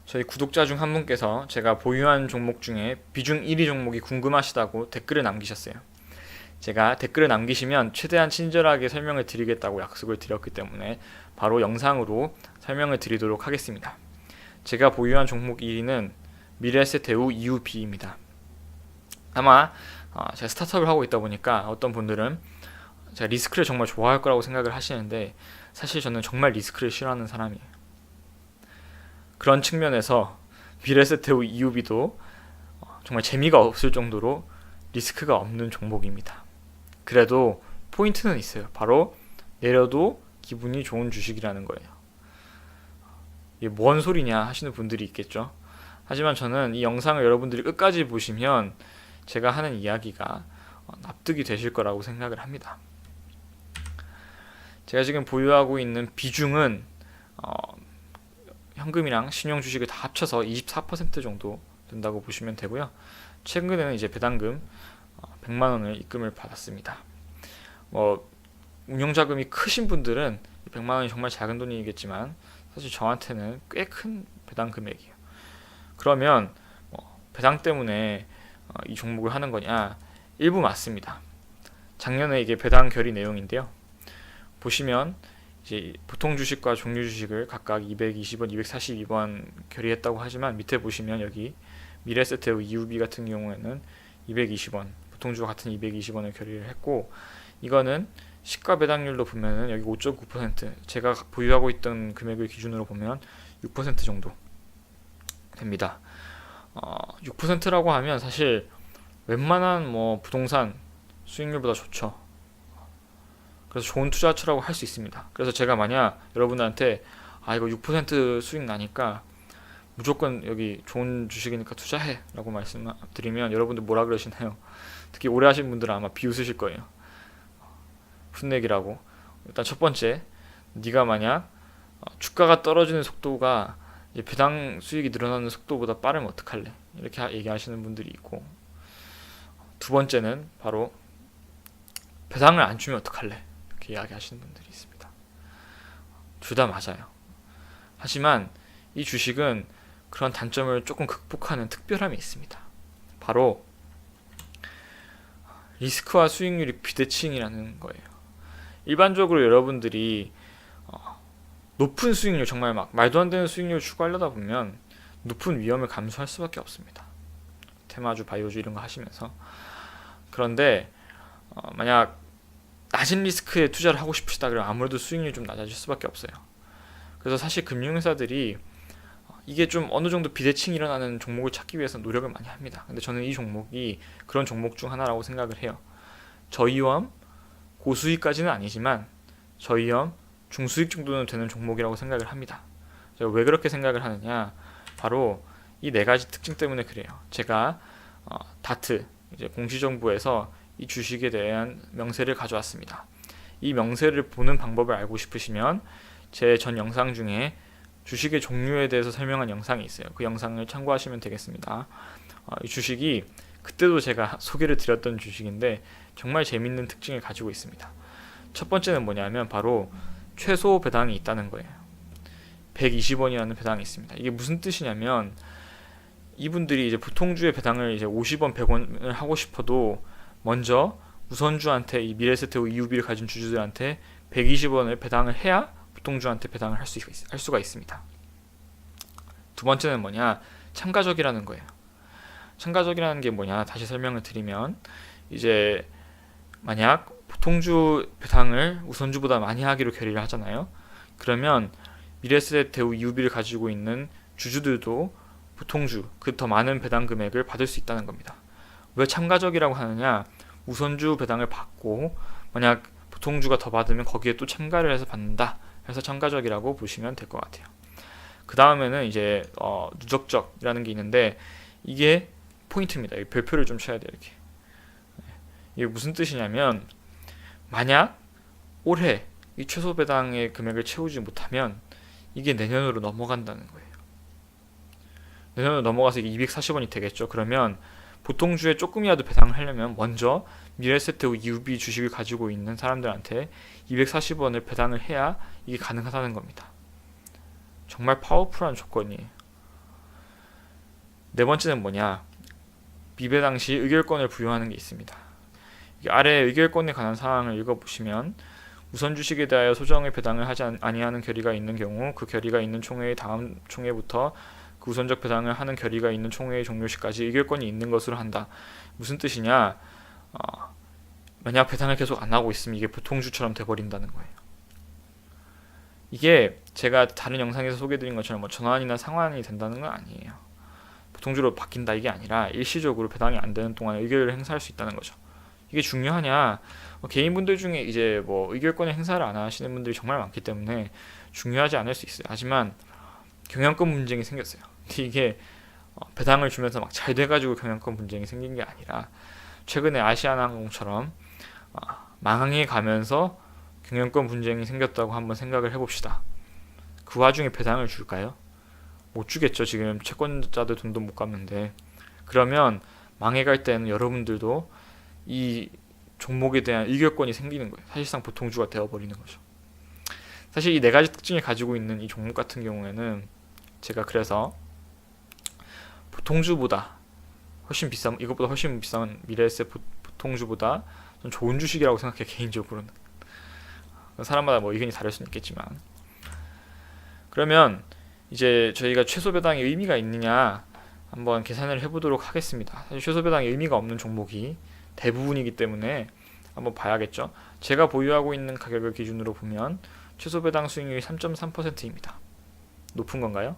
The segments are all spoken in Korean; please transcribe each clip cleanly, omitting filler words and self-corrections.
저희 구독자 중 한 분께서 제가 보유한 종목 중에 비중 1위 종목이 궁금하시다고 댓글을 남기셨어요. 제가 댓글을 남기시면 최대한 친절하게 설명을 드리겠다고 약속을 드렸기 때문에 바로 영상으로 설명을 드리도록 하겠습니다. 제가 보유한 종목 1위는 미래에셋대우 EUB입니다. 아마 제가 스타트업을 하고 있다 보니까 어떤 분들은 제가 리스크를 정말 좋아할 거라고 생각을 하시는데, 사실 저는 정말 리스크를 싫어하는 사람이에요. 그런 측면에서 미래에셋대우 EUB도 정말 재미가 없을 정도로 리스크가 없는 종목입니다. 그래도 포인트는 있어요. 바로 내려도 기분이 좋은 주식이라는 거예요. 이게 뭔 소리냐 하시는 분들이 있겠죠. 하지만 저는 이 영상을 여러분들이 끝까지 보시면 제가 하는 이야기가 납득이 되실 거라고 생각을 합니다. 제가 지금 보유하고 있는 비중은 현금이랑 신용 주식을 다 합쳐서 24% 정도 된다고 보시면 되고요. 최근에는 이제 배당금 100만 원을 입금을 받았습니다. 운용 자금이 크신 분들은 100만 원이 정말 작은 돈이겠지만 사실 저한테는 꽤 큰 배당 금액이에요. 그러면 배당 때문에 이 종목을 하는 거냐? 일부 맞습니다. 작년에 이게 배당 결의 내용인데요. 보시면 이제 보통 주식과 종류 주식을 각각 220원, 242원 결의했다고 하지만 밑에 보시면 여기 미래에셋대우 EUB 같은 경우에는 220원, 보통주와 같은 220원을 결의를 했고, 이거는 시가 배당률로 보면은 여기 5.9%, 제가 보유하고 있던 금액을 기준으로 보면 6% 정도 됩니다. 6%라고 하면 사실 웬만한 부동산 수익률보다 좋죠. 그래서 좋은 투자처라고 할 수 있습니다. 그래서 제가 만약 여러분들한테 이거 6% 수익 나니까 무조건 여기 좋은 주식이니까 투자해 라고 말씀드리면 여러분들 뭐라 그러시나요? 특히 오래 하신 분들은 아마 비웃으실 거예요. 풋내기라고. 일단 첫 번째, 네가 만약 주가가 떨어지는 속도가 배당 수익이 늘어나는 속도보다 빠르면 어떡할래? 이렇게 얘기하시는 분들이 있고, 두 번째는 바로 배당을 안 주면 어떡할래? 이렇게 이야기하시는 분들이 있습니다. 둘 다 맞아요. 하지만 이 주식은 그런 단점을 조금 극복하는 특별함이 있습니다. 바로 리스크와 수익률이 비대칭이라는 거예요. 일반적으로 여러분들이 높은 수익률, 정말 막 말도 안 되는 수익률을 추구하려다 보면 높은 위험을 감수할 수밖에 없습니다. 테마주, 바이오주 이런 거 하시면서. 그런데 만약 낮은 리스크에 투자를 하고 싶으시다 그러면 아무래도 수익률이 좀 낮아질 수밖에 없어요. 그래서 사실 금융회사들이 이게 좀 어느 정도 비대칭이 일어나는 종목을 찾기 위해서 노력을 많이 합니다. 근데 저는 이 종목이 그런 종목 중 하나라고 생각을 해요. 저위험, 고수익까지는 아니지만 저위험, 중수익 정도는 되는 종목이라고 생각을 합니다. 제가 왜 그렇게 생각을 하느냐? 바로 이 네 가지 특징 때문에 그래요. 제가 다트, 이제 공시정보에서 이 주식에 대한 명세를 가져왔습니다. 이 명세를 보는 방법을 알고 싶으시면 제 전 영상 중에 주식의 종류에 대해서 설명한 영상이 있어요. 그 영상을 참고하시면 되겠습니다. 이 주식이 그때도 제가 소개를 드렸던 주식인데 정말 재밌는 특징을 가지고 있습니다. 첫 번째는 뭐냐면 바로 최소 배당이 있다는 거예요. 120원이라는 배당이 있습니다. 이게 무슨 뜻이냐면 이분들이 이제 보통주의 배당을 이제 50원, 100원을 하고 싶어도 먼저 우선주한테, 이 미래에셋대우 EUB를 가진 주주들한테 120원을 배당을 해야 보통주한테 배당을 할 수가 있습니다. 두 번째는 뭐냐? 참가적이라는 거예요. 참가적이라는 게 뭐냐? 다시 설명을 드리면 이제 만약 보통주 배당을 우선주보다 많이 하기로 결의를 하잖아요. 그러면 미래에셋대우 EUB를 가지고 있는 주주들도 보통주, 그 더 많은 배당 금액을 받을 수 있다는 겁니다. 왜 참가적이라고 하느냐? 우선주 배당을 받고 만약 보통주가 더 받으면 거기에 또 참가를 해서 받는다. 해서 참가적이라고 보시면 될 것 같아요. 그 다음에는 이제 누적적이라는 게 있는데 이게 포인트입니다. 별표를 좀 쳐야 돼요. 이렇게. 이게 무슨 뜻이냐면 만약 올해 이 최소 배당의 금액을 채우지 못하면 이게 내년으로 넘어간다는 거예요. 내년으로 넘어가서 이게 240원이 되겠죠. 그러면 보통주에 조금이라도 배당을 하려면 먼저 미래에셋대우 EUB 주식을 가지고 있는 사람들한테 240원을 배당을 해야 이게 가능하다는 겁니다. 정말 파워풀한 조건이에요. 네 번째는 뭐냐? 미배당 시 의결권을 부여하는 게 있습니다. 아래 의결권에 관한 사항을 읽어보시면 우선 주식에 대하여 소정의 배당을 하지 아니하는 결의가 있는 경우 그 결의가 있는 총회의 다음 총회부터 그 우선적 배당을 하는 결의가 있는 총회의 종료 시까지 의결권이 있는 것으로 한다. 무슨 뜻이냐? 만약 배당을 계속 안 하고 있으면 이게 보통주처럼 돼버린다는 거예요. 이게 제가 다른 영상에서 소개해드린 것처럼 뭐 전환이나 상환이 된다는 건 아니에요. 보통주로 바뀐다 이게 아니라 일시적으로 배당이 안 되는 동안 의결을 행사할 수 있다는 거죠. 이게 중요하냐? 개인분들 중에 이제 뭐 의결권의 행사를 안 하시는 분들이 정말 많기 때문에 중요하지 않을 수 있어요. 하지만 경영권 분쟁이 생겼어요. 근데 이게 배당을 주면서 막 잘 돼가지고 경영권 분쟁이 생긴 게 아니라 최근에 아시아나항공처럼 망항에 가면서 경영권 분쟁이 생겼다고 한번 생각을 해봅시다. 그 와중에 배당을 줄까요? 못 주겠죠. 지금 채권자들 돈도 못 갚는데. 그러면 망해 갈 때는 여러분들도 이 종목에 대한 의결권이 생기는 거예요. 사실상 보통주가 되어버리는 거죠. 사실 이 네 가지 특징을 가지고 있는 이 종목 같은 경우에는 제가 그래서 보통주보다 훨씬 비싼, 이것보다 훨씬 비싼 미래에셋 보통주보다 좀 좋은 주식이라고 생각해, 개인적으로는. 사람마다 뭐 의견이 다를 수는 있겠지만. 그러면 이제 저희가 최소 배당의 의미가 있느냐 한번 계산을 해보도록 하겠습니다. 사실 최소 배당의 의미가 없는 종목이 대부분이기 때문에 한번 봐야겠죠. 제가 보유하고 있는 가격을 기준으로 보면 최소 배당 수익률이 3.3%입니다. 높은 건가요?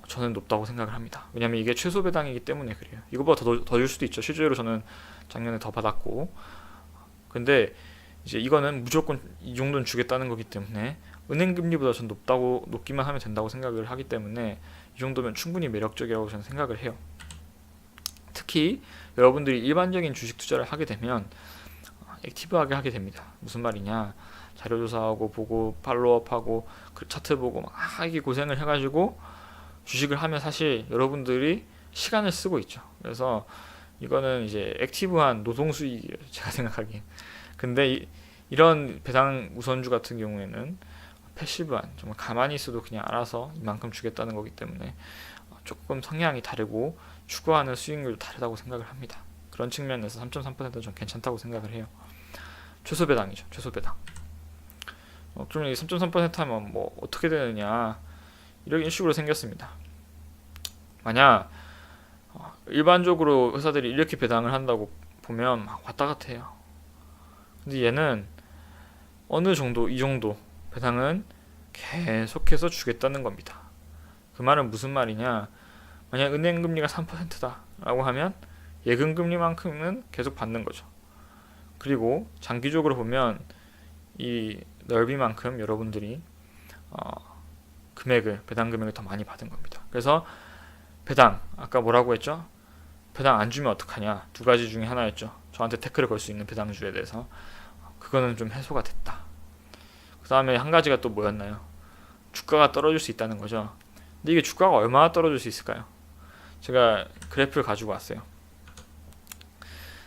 저는 높다고 생각을 합니다. 왜냐면 이게 최소 배당이기 때문에 그래요. 이거보다 더 줄 수도 있죠. 실제로 저는 작년에 더 받았고. 근데 이제 이거는 무조건 이 정도는 주겠다는 거기 때문에 은행 금리보다 전 높기만 하면 된다고 생각을 하기 때문에 이 정도면 충분히 매력적이라고 저는 생각을 해요. 특히 여러분들이 일반적인 주식 투자를 하게 되면 액티브하게 하게 됩니다. 무슨 말이냐? 자료 조사하고 보고 팔로우업하고 그 차트 보고 막 이게 고생을 해가지고 주식을 하면 사실 여러분들이 시간을 쓰고 있죠. 그래서 이거는 이제 액티브한 노동 수익이에요. 제가 생각하기엔. 근데 이런 배당 우선주 같은 경우에는 패시브한, 정말 가만히 있어도 그냥 알아서 이만큼 주겠다는 거기 때문에 조금 성향이 다르고 추구하는 수익률도 다르다고 생각을 합니다. 그런 측면에서 3.3%는 좀 괜찮다고 생각을 해요. 최소 배당이죠. 최소 배당. 그러면 3.3% 하면 뭐 어떻게 되느냐, 이런 식으로 생겼습니다. 만약 일반적으로 회사들이 이렇게 배당을 한다고 보면 막 왔다 갔다 해요. 근데 얘는 어느 정도, 이 정도 배당은 계속해서 주겠다는 겁니다. 그 말은 무슨 말이냐? 만약 은행 금리가 3%다 라고 하면 예금 금리만큼은 계속 받는 거죠. 그리고 장기적으로 보면 이 넓이만큼 여러분들이 배당 금액을 더 많이 받은 겁니다. 그래서 배당, 아까 뭐라고 했죠? 배당 안 주면 어떡하냐? 두 가지 중에 하나였죠. 저한테 태클을 걸 수 있는 배당주에 대해서. 그거는 좀 해소가 됐다. 그 다음에 한 가지가 또 뭐였나요? 주가가 떨어질 수 있다는 거죠. 근데 이게 주가가 얼마나 떨어질 수 있을까요? 제가 그래프를 가지고 왔어요.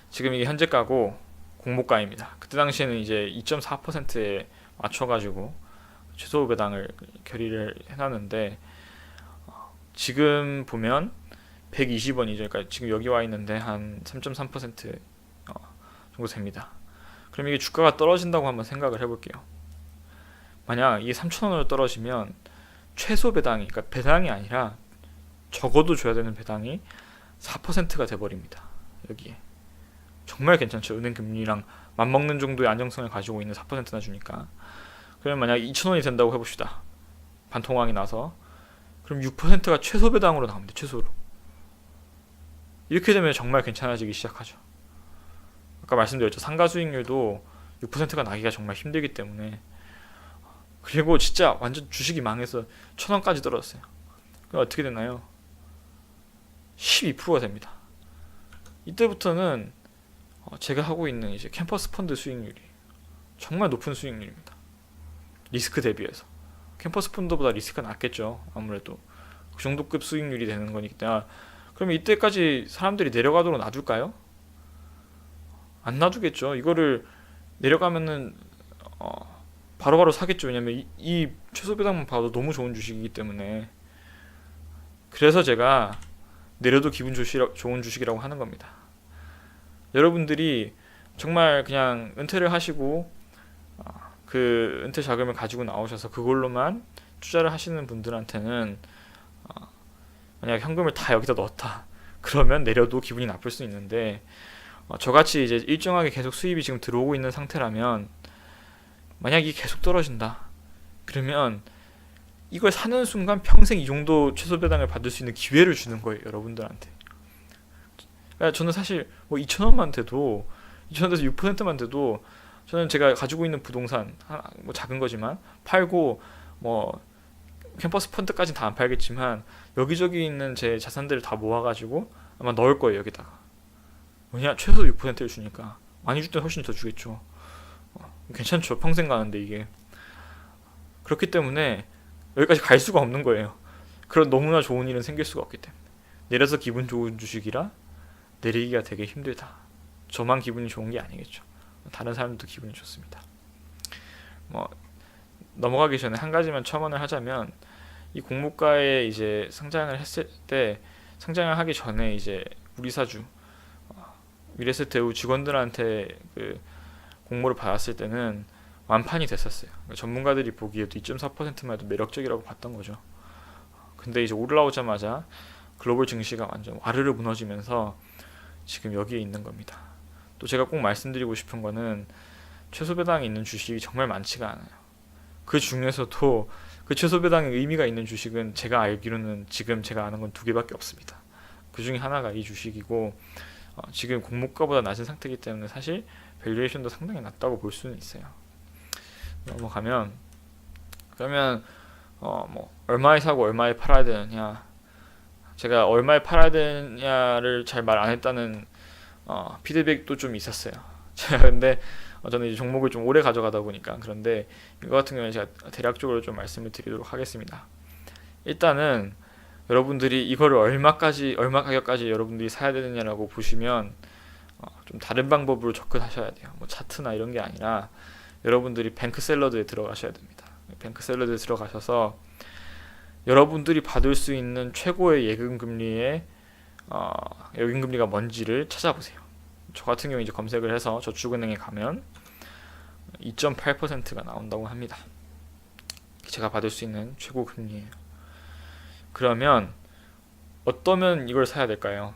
지금 이게 현재가고 공모가입니다. 그때 당시에는 이제 2.4%에 맞춰가지고 최소 배당을 결의를 해놨는데 지금 보면 120원이죠. 그러니까 지금 여기 와 있는데 한 3.3% 정도 됩니다. 그럼 이게 주가가 떨어진다고 한번 생각을 해볼게요. 만약 이게 3,000원으로 떨어지면 최소 배당이, 그러니까 배당이 아니라 적어도 줘야 되는 배당이 4%가 돼버립니다. 여기에. 정말 괜찮죠. 은행 금리랑 맞먹는 정도의 안정성을 가지고 있는 4%나 주니까. 그러면 만약 2,000원이 된다고 해봅시다. 반토막이 나서. 그럼 6%가 최소 배당으로 나옵니다. 최소로. 이렇게 되면 정말 괜찮아지기 시작하죠. 아까 말씀드렸죠. 상가 수익률도 6%가 나기가 정말 힘들기 때문에. 그리고 진짜 완전 주식이 망해서 1,000원까지 떨어졌어요. 그럼 어떻게 되나요? 12%가 됩니다. 이때부터는 제가 하고 있는 이제 캠퍼스 펀드 수익률이 정말 높은 수익률입니다. 리스크 대비해서. 캠퍼스 펀드보다 리스크가 낮겠죠. 아무래도 그 정도급 수익률이 되는 거니까. 그러면 이때까지 사람들이 내려가도록 놔둘까요? 안 놔두겠죠. 이거를 내려가면은 바로바로 사겠죠. 왜냐면 이 최소 배당만 봐도 너무 좋은 주식이기 때문에. 그래서 제가 내려도 좋은 주식이라고 하는 겁니다. 여러분들이 정말 그냥 은퇴를 하시고 그 은퇴 자금을 가지고 나오셔서 그걸로만 투자를 하시는 분들한테는 만약 현금을 다 여기다 넣었다 그러면 내려도 기분이 나쁠 수 있는데, 저같이 이제 일정하게 계속 수입이 지금 들어오고 있는 상태라면 만약 이게 계속 떨어진다 그러면 이걸 사는 순간 평생 이 정도 최소 배당을 받을 수 있는 기회를 주는 거예요, 여러분들한테. 그러니까 저는 사실 뭐 2,000원만 돼도, 2,000원에서 6%만 돼도 저는 제가 가지고 있는 부동산 뭐 작은 거지만 팔고, 뭐 캠퍼스 펀드까지는 다 안 팔겠지만 여기저기 있는 제 자산들을 다 모아가지고 아마 넣을 거예요, 여기다가. 왜냐, 최소 6%를 주니까. 많이 줄 때 훨씬 더 주겠죠. 괜찮죠, 평생 가는데 이게. 그렇기 때문에 여기까지 갈 수가 없는 거예요. 그런 너무나 좋은 일은 생길 수가 없기 때문에. 내려서 기분 좋은 주식이라 내리기가 되게 힘들다. 저만 기분이 좋은 게 아니겠죠. 다른 사람들도 기분이 좋습니다. 뭐 넘어가기 전에 한 가지만 첨언을 하자면, 이 공모가에 이제 상장을 했을 때, 상장을 하기 전에 이제 우리 사주 미래에셋 대우 직원들한테 그 공모를 받았을 때는 완판이 됐었어요. 그러니까 전문가들이 보기에도 2.4%만 해도 매력적이라고 봤던 거죠. 근데 이제 올라오자마자 글로벌 증시가 완전 와르르 무너지면서 지금 여기에 있는 겁니다. 또 제가 꼭 말씀드리고 싶은 거는 최소 배당이 있는 주식이 정말 많지가 않아요. 그 중에서도 그 최소 배당에 의미가 있는 주식은 제가 알기로는 지금 제가 아는 건 두 개밖에 없습니다. 그 중에 하나가 이 주식이고, 지금 공모가보다 낮은 상태이기 때문에 사실 밸류에이션도 상당히 낮다고 볼 수는 있어요. 넘어가면, 그러면 뭐 얼마에 사고 얼마에 팔아야 되느냐, 제가 얼마에 팔아야 되느냐를 잘 말 안 했다는 피드백도 좀 있었어요. 제가 근데 저는 이제 종목을 좀 오래 가져가다 보니까. 그런데 이거 같은 경우는 제가 대략적으로 좀 말씀을 드리도록 하겠습니다. 일단은 여러분들이 이거를 얼마 가격까지 여러분들이 사야 되느냐라고 보시면 좀 다른 방법으로 접근하셔야 돼요. 뭐 차트나 이런 게 아니라 여러분들이 뱅크샐러드에 들어가셔야 됩니다. 뱅크샐러드에 들어가셔서 여러분들이 받을 수 있는 최고의 예금금리의 예금금리가 뭔지를 찾아보세요. 저 같은 경우 이제 검색을 해서 저축은행에 가면 2.8%가 나온다고 합니다. 제가 받을 수 있는 최고 금리예요. 그러면 어떠면 이걸 사야 될까요?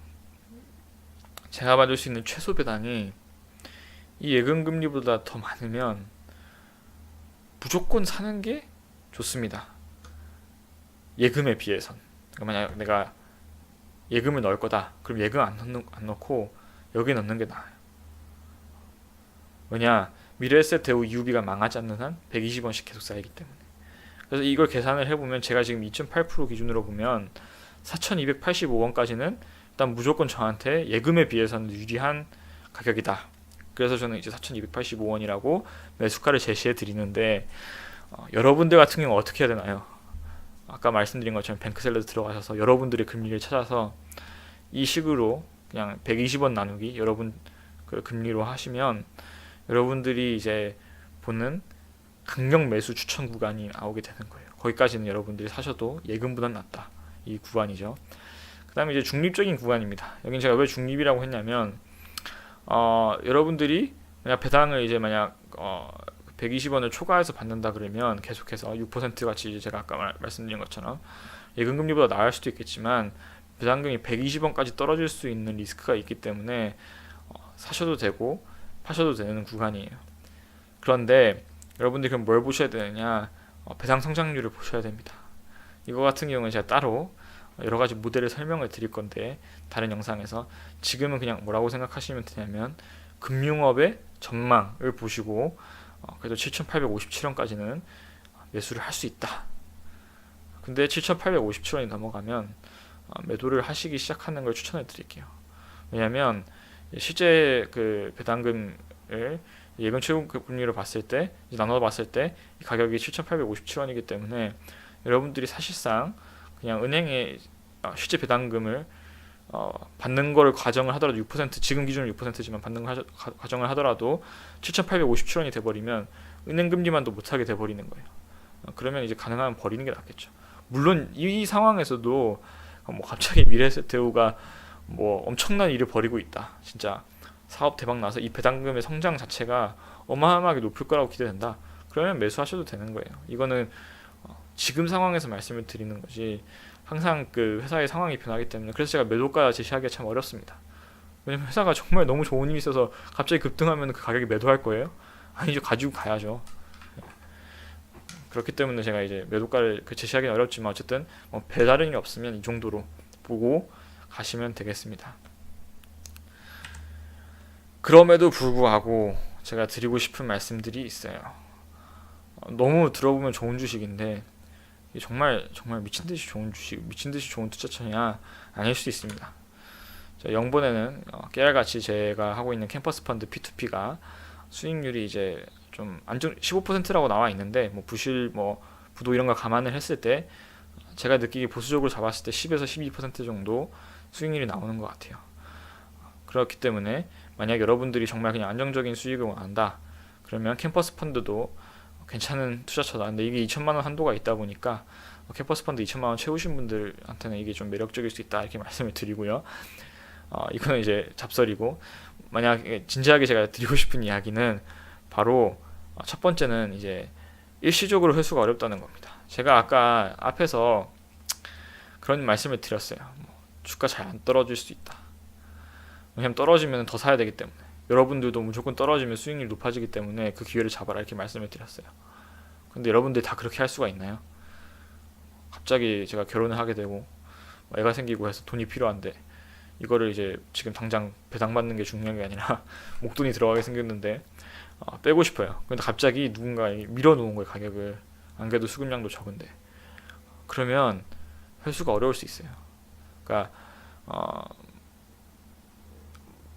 제가 받을 수 있는 최소 배당이 이 예금금리보다 더 많으면 무조건 사는 게 좋습니다. 예금에 비해선. 그러니까 만약 내가 예금을 넣을 거다, 그럼 예금 안 넣고 여기 넣는 게 나아요. 왜냐, 미래에셋 대우 UB가 망하지 않는 한 120원씩 계속 쌓이기 때문에. 그래서 이걸 계산을 해보면 제가 지금 2.8% 기준으로 보면 4,285원까지는 일단 무조건 저한테 예금에 비해서는 유리한 가격이다. 그래서 저는 이제 4,285원이라고 매수가를 제시해 드리는데, 여러분들 같은 경우 어떻게 해야 되나요? 아까 말씀드린 것처럼 뱅크샐러드 들어가셔서 여러분들의 금리를 찾아서 이 식으로 그냥 120원 나누기 여러분 그 금리로 하시면 여러분들이 이제 보는 강력 매수 추천 구간이 나오게 되는 거예요. 거기까지는 여러분들이 사셔도 예금보단 낫다, 이 구간이죠. 그 다음에 이제 중립적인 구간입니다. 여긴 제가 왜 중립이라고 했냐면, 여러분들이 만약 배당을 이제 만약 120원을 초과해서 받는다 그러면 계속해서 6% 같이 이제 제가 아까 말씀드린 것처럼 예금금리보다 나을 수도 있겠지만 배당금이 120원까지 떨어질 수 있는 리스크가 있기 때문에 사셔도 되고 파셔도 되는 구간이에요. 그런데 여러분들이 그럼 뭘 보셔야 되느냐, 배당 성장률을 보셔야 됩니다. 이거 같은 경우는 제가 따로 여러 가지 모델을 설명을 드릴 건데, 다른 영상에서 지금은 그냥 뭐라고 생각하시면 되냐면 금융업의 전망을 보시고 그래도 7,857원까지는 매수를 할 수 있다. 근데 7,857원이 넘어가면 매도를 하시기 시작하는 걸 추천해 드릴게요. 왜냐하면 실제 그 배당금을 예금 최고금리로 봤을 때, 나눠 봤을 때 이 가격이 7,857원이기 때문에 여러분들이 사실상 그냥 은행에 실제 배당금을 받는 걸 가정을 하더라도 6%, 지금 기준으로 6%지만 받는 걸 가정을 하더라도 7,857원이 돼버리면 은행금리만도 못하게 돼버리는 거예요. 그러면 이제 가능하면 버리는 게 낫겠죠. 물론 이 상황에서도 뭐 갑자기 미래에셋대우가 뭐 엄청난 일을 벌이고 있다. 진짜 사업 대박 나서 이 배당금의 성장 자체가 어마어마하게 높을 거라고 기대된다. 그러면 매수하셔도 되는 거예요. 이거는 지금 상황에서 말씀을 드리는 거지 항상 그 회사의 상황이 변하기 때문에 그래서 제가 매도가 제시하기가 참 어렵습니다. 왜냐면 회사가 정말 너무 좋은 일이 있어서 갑자기 급등하면 그 가격에 매도할 거예요? 아니죠. 가지고 가야죠. 그렇기 때문에 제가 이제 매도가를 제시하기는 어렵지만 어쨌든 배다른 게 없으면 이 정도로 보고 가시면 되겠습니다. 그럼에도 불구하고 제가 드리고 싶은 말씀들이 있어요. 너무 들어보면 좋은 주식인데 이게 정말 미친 듯이 좋은 주식, 미친 듯이 좋은 투자처냐 아닐 수도 있습니다. 자, 영번에는 깨알같이 제가 하고 있는 캠퍼스 펀드 P2P가 수익률이 이제 좀 안정 15%라고 나와 있는데 뭐 부실 뭐 부도 이런 걸 감안을 했을 때 제가 느끼기 보수적으로 잡았을 때 10에서 12% 정도 수익률이 나오는 것 같아요. 그렇기 때문에 만약 여러분들이 정말 그냥 안정적인 수익을 원한다 그러면 캠퍼스 펀드도 괜찮은 투자처다. 근데 이게 2천만 원 한도가 있다 보니까 캠퍼스 펀드 2천만 원 채우신 분들한테는 이게 좀 매력적일 수 있다 이렇게 말씀을 드리고요. 이거는 이제 잡설이고 만약 진지하게 제가 드리고 싶은 이야기는 바로 첫 번째는 이제 일시적으로 회수가 어렵다는 겁니다. 제가 아까 앞에서 그런 말씀을 드렸어요. 주가 잘 안 떨어질 수 있다. 왜냐면 떨어지면 더 사야 되기 때문에 여러분들도 무조건 떨어지면 수익률이 높아지기 때문에 그 기회를 잡아라 이렇게 말씀을 드렸어요. 근데 여러분들이 다 그렇게 할 수가 있나요? 갑자기 제가 결혼을 하게 되고 애가 생기고 해서 돈이 필요한데 이거를 이제 지금 당장 배당받는 게 중요한 게 아니라 목돈이 들어가게 생겼는데 빼고 싶어요. 근데 갑자기 누군가 밀어놓은 거예요 가격을. 안 그래도 수급량도 적은데 그러면 회수가 어려울 수 있어요. 그러니까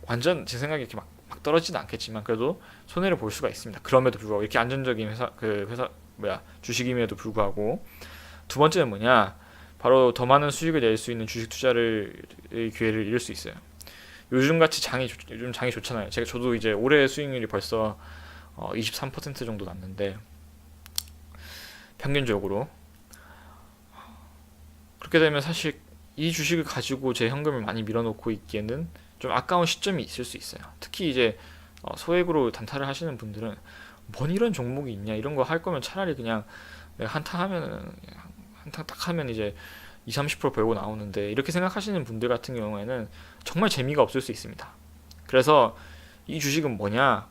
완전 제 생각에 이렇게 막 떨어지는 않겠지만 그래도 손해를 볼 수가 있습니다. 그럼에도 불구하고 이렇게 안정적인 주식임에도 불구하고 두 번째는 뭐냐? 바로 더 많은 수익을 낼 수 있는 주식 투자를 기회를 잃을 수 있어요. 요즘 장이 좋잖아요. 저도 이제 올해 수익률이 벌써 23% 정도 났는데 평균적으로 그렇게 되면 사실 이 주식을 가지고 제 현금을 많이 밀어놓고 있기에는 좀 아까운 시점이 있을 수 있어요. 특히 이제 소액으로 단타를 하시는 분들은 뭔 이런 종목이 있냐 이런 거 할 거면 차라리 그냥 내가 한탕 딱 하면 이제 20-30% 벌고 나오는데 이렇게 생각하시는 분들 같은 경우에는 정말 재미가 없을 수 있습니다. 그래서 이 주식은 뭐냐?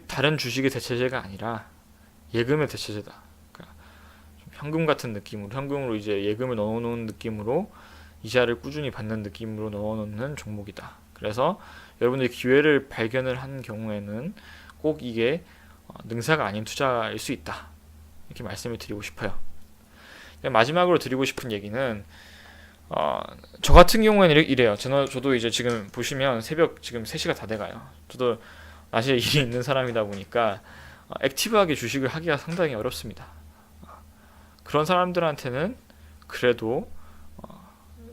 다른 주식의 대체제가 아니라 예금의 대체제다. 그러니까 좀 현금 같은 느낌으로 현금으로 이제 예금을 넣어놓은 느낌으로 이자를 꾸준히 받는 느낌으로 넣어놓는 종목이다. 그래서 여러분들이 기회를 발견을 한 경우에는 꼭 이게 능사가 아닌 투자일 수 있다. 이렇게 말씀을 드리고 싶어요. 마지막으로 드리고 싶은 얘기는 저 같은 경우에는 이래요. 저도 이제 지금 보시면 새벽 지금 3시가 다 돼가요. 저도 낮에 일이 있는 사람이다 보니까 액티브하게 주식을 하기가 상당히 어렵습니다. 그런 사람들한테는 그래도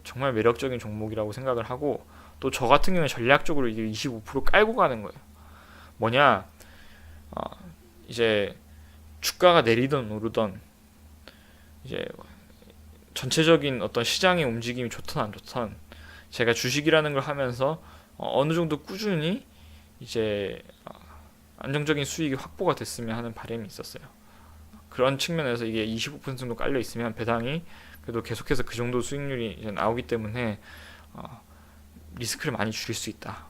정말 매력적인 종목이라고 생각을 하고 또 저 같은 경우에 전략적으로 이게 25% 깔고 가는 거예요. 뭐냐 이제 주가가 내리던 오르던 이제 전체적인 어떤 시장의 움직임이 좋든 안 좋든 제가 주식이라는 걸 하면서 어느 정도 꾸준히 이제 안정적인 수익이 확보가 됐으면 하는 바람이 있었어요. 그런 측면에서 이게 25% 정도 깔려 있으면 배당이 그래도 계속해서 그 정도 수익률이 이제 나오기 때문에 리스크를 많이 줄일 수 있다.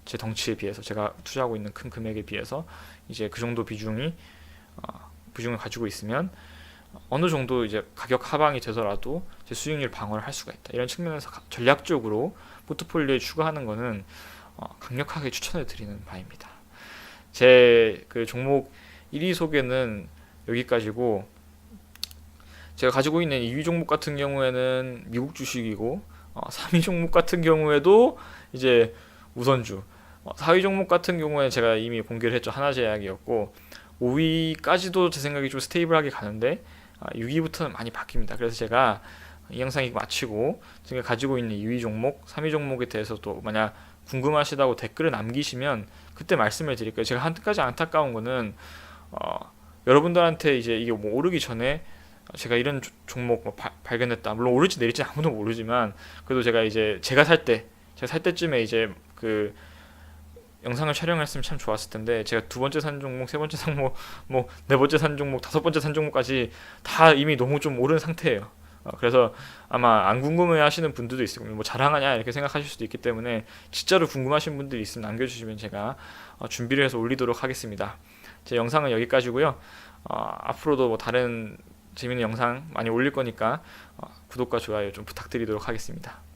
제 덩치에 비해서 제가 투자하고 있는 큰 금액에 비해서 이제 그 정도 비중을 가지고 있으면 어느 정도 이제 가격 하방이 되더라도 제 수익률 방어를 할 수가 있다. 이런 측면에서 전략적으로 포트폴리오에 추가하는 거는 강력하게 추천해 드리는 바입니다. 제 그 종목 1위 소개는 여기까지고 제가 가지고 있는 2위 종목 같은 경우에는 미국 주식이고 3위 종목 같은 경우에도 이제 우선주 4위 종목 같은 경우에 제가 이미 공개를 했죠. 하나제약이었고 5위까지도 제 생각이 좀 스테이블하게 가는데 6위부터는 많이 바뀝니다. 그래서 제가 이 영상이 마치고 제가 가지고 있는 2위 종목, 3위 종목에 대해서도 만약 궁금하시다고 댓글을 남기시면 그때 말씀을 드릴게요. 제가 한 가지 안타까운 거는 여러분들한테 이제 이게 뭐 오르기 전에 제가 이런 종목 뭐 발견했다. 물론 오를지 내릴지 아무도 모르지만 그래도 제가 이제 제가 살 때쯤에 이제 그 영상을 촬영했으면 참 좋았을 텐데 제가 두 번째 산 종목, 세 번째 산 종목, 뭐 네 번째 산 종목, 다섯 번째 산 종목까지 다 이미 너무 좀 오른 상태예요. 그래서 아마 안 궁금해 하시는 분들도 있을 거예요. 뭐 자랑하냐 이렇게 생각하실 수도 있기 때문에 진짜로 궁금하신 분들이 있으면 남겨주시면 제가 준비를 해서 올리도록 하겠습니다. 제 영상은 여기까지고요. 앞으로도 뭐 다른 재밌는 영상 많이 올릴 거니까 구독과 좋아요 좀 부탁드리도록 하겠습니다.